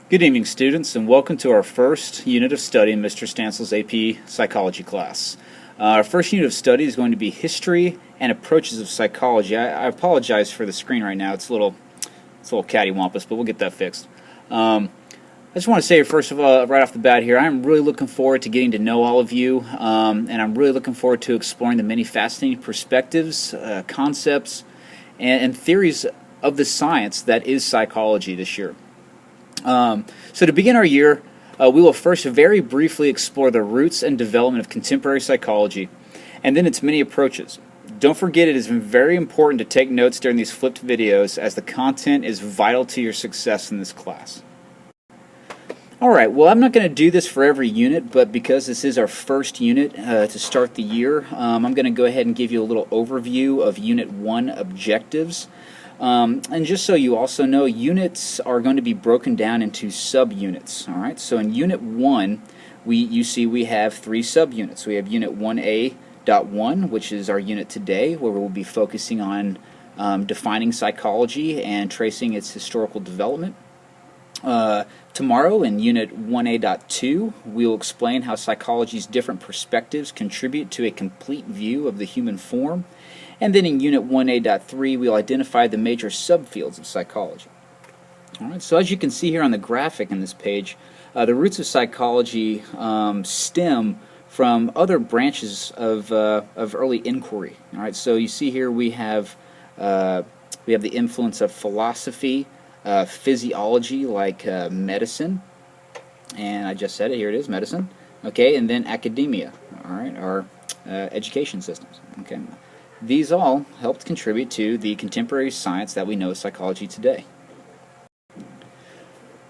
Good evening, students, and welcome to our first unit of study in Mr. Stansel's AP Psychology class. Our first unit of study is going to be History and Approaches of Psychology. I apologize for the screen right now. It's a little cattywampus, but we'll get that fixed. I just want to say, first of all, right off the bat here, I'm really looking forward to getting to know all of you, and I'm really looking forward to exploring the many fascinating perspectives, concepts, and theories of the science that is psychology this year. So to begin our year, we will first very briefly explore the roots and development of contemporary psychology, and then its many approaches. Don't forget, it is very important to take notes during these flipped videos, as the content is vital to your success in this class. Alright, well, I'm not going to do this for every unit, but because this is our first unit to start the year, I'm going to go ahead and give you a little overview of Unit 1 objectives. And just so you also know, units are going to be broken down into subunits. All right. So in Unit 1, you see we have three subunits. We have Unit 1A.1, which is our unit today, where we'll be focusing on defining psychology and tracing its historical development. Tomorrow in Unit 1A.2, we'll explain how psychology's different perspectives contribute to a complete view of the human form. And then in Unit 1A.3, we'll identify the major subfields of psychology. All right, so as you can see here on the graphic in this page, the roots of psychology stem from other branches of early inquiry. All right, so you see here we have the influence of philosophy, physiology like medicine, and I just said it, here it is, medicine. Okay, and then academia. All right, our education systems. Okay. These all helped contribute to the contemporary science that we know as psychology today.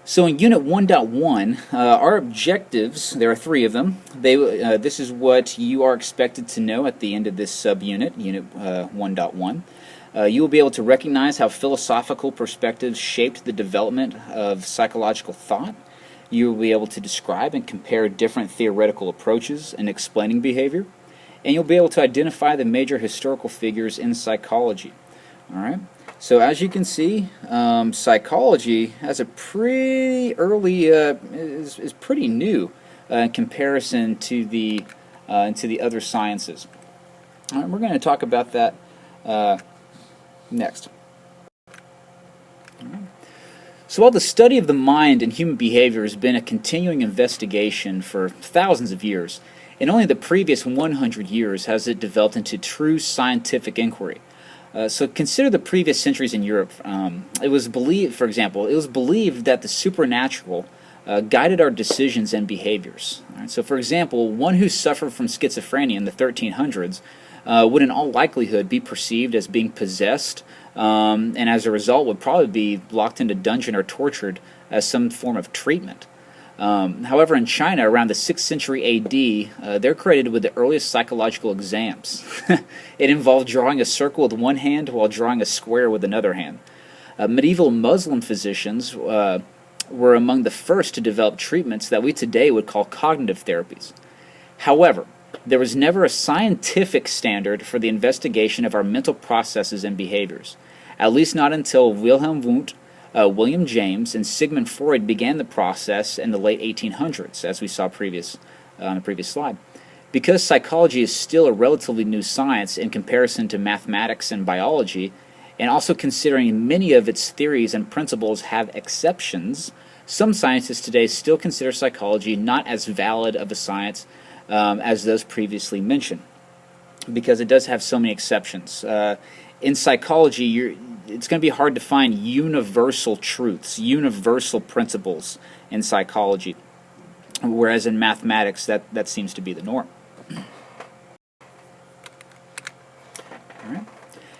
So in Unit 1.1, our objectives, there are three of them. This is what you are expected to know at the end of this subunit, Unit 1.1. You will be able to recognize how philosophical perspectives shaped the development of psychological thought. You will be able to describe and compare different theoretical approaches in explaining behavior. And you'll be able to identify the major historical figures in psychology. All right. So as you can see, psychology has a pretty early is pretty new in comparison to the other sciences. All right, we're going to talk about that next. All right. So while the study of the mind and human behavior has been a continuing investigation for thousands of years, in only the previous 100 years has it developed into true scientific inquiry. So consider the previous centuries in Europe. It was believed, for example, that the supernatural guided our decisions and behaviors. All right, so for example, one who suffered from schizophrenia in the 1300s would in all likelihood be perceived as being possessed, and as a result would probably be locked into a dungeon or tortured as some form of treatment. However, in China, around the 6th century AD, they're credited with the earliest psychological exams. It involved drawing a circle with one hand while drawing a square with another hand. Medieval Muslim physicians were among the first to develop treatments that we today would call cognitive therapies. However, there was never a scientific standard for the investigation of our mental processes and behaviors, at least not until Wilhelm Wundt, William James, and Sigmund Freud began the process in the late 1800s, as we saw on the previous slide. Because psychology is still a relatively new science in comparison to mathematics and biology, and also considering many of its theories and principles have exceptions, some scientists today still consider psychology not as valid of a science as those previously mentioned, because it does have so many exceptions. In psychology, it's going to be hard to find universal truths, universal principles in psychology, whereas in mathematics that seems to be the norm. All right.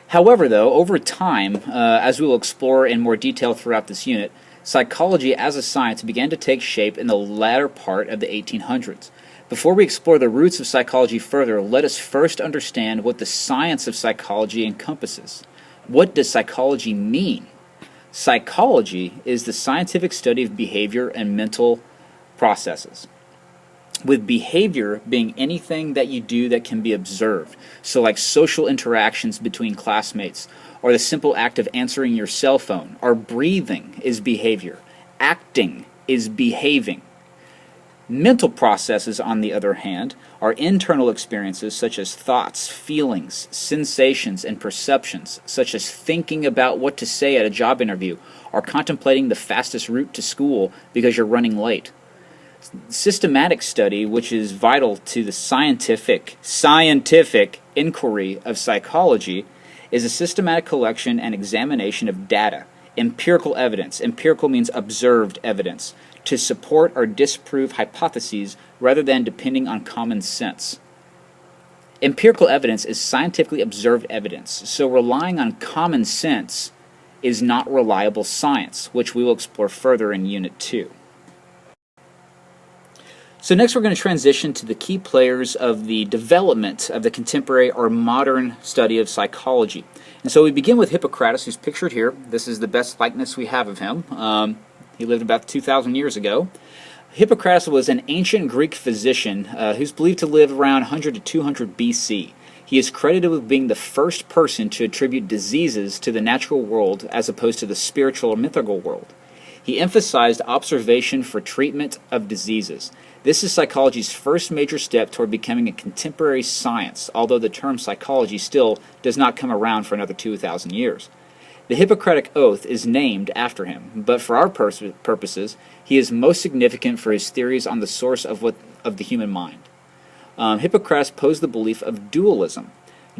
However, though, over time, as we will explore in more detail throughout this unit, psychology as a science began to take shape in the latter part of the 1800s. Before we explore the roots of psychology further, let us first understand what the science of psychology encompasses. What does psychology mean? Psychology is the scientific study of behavior and mental processes, with behavior being anything that you do that can be observed. So like social interactions between classmates, or the simple act of answering your cell phone, or breathing is behavior. Acting is behaving. Mental processes, on the other hand, are internal experiences such as thoughts, feelings, sensations, and perceptions, such as thinking about what to say at a job interview or contemplating the fastest route to school because you're running late. Systematic study, which is vital to the scientific inquiry of psychology, is a systematic collection and examination of data, empirical evidence. Empirical means observed evidence, to support or disprove hypotheses rather than depending on common sense. Empirical evidence is scientifically observed evidence, so relying on common sense is not reliable science, which we will explore further in Unit 2. So next we're going to transition to the key players of the development of the contemporary or modern study of psychology. And so we begin with Hippocrates, who's pictured here. This is the best likeness we have of him. He lived about 2,000 years ago. Hippocrates was an ancient Greek physician who's believed to live around 100 to 200 BC. He is credited with being the first person to attribute diseases to the natural world as opposed to the spiritual or mythical world. He emphasized observation for treatment of diseases. This is psychology's first major step toward becoming a contemporary science, although the term psychology still does not come around for another 2,000 years. The Hippocratic Oath is named after him, but for our purposes, he is most significant for his theories on the source of the human mind. Hippocrates posed the belief of dualism.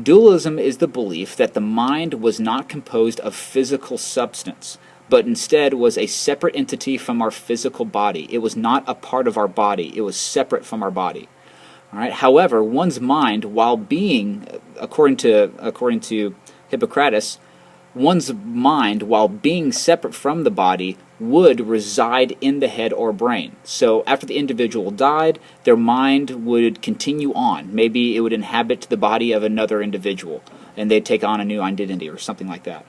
Dualism is the belief that the mind was not composed of physical substance, but instead was a separate entity from our physical body. It was not a part of our body. It was separate from our body. All right. However, one's mind, while being, according to Hippocrates, one's mind, while being separate from the body, would reside in the head or brain. So after the individual died, their mind would continue on. Maybe it would inhabit the body of another individual, and they'd take on a new identity or something like that.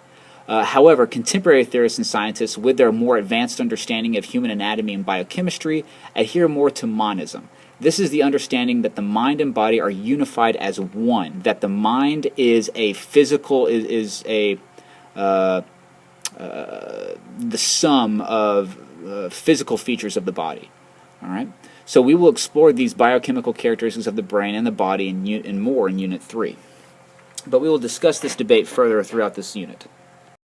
However, contemporary theorists and scientists, with their more advanced understanding of human anatomy and biochemistry, adhere more to monism. This is the understanding that the mind and body are unified as one, that the mind is a physical, the sum of physical features of the body. All right. So we will explore these biochemical characteristics of the brain and the body and more in Unit 3. But we will discuss this debate further throughout this unit.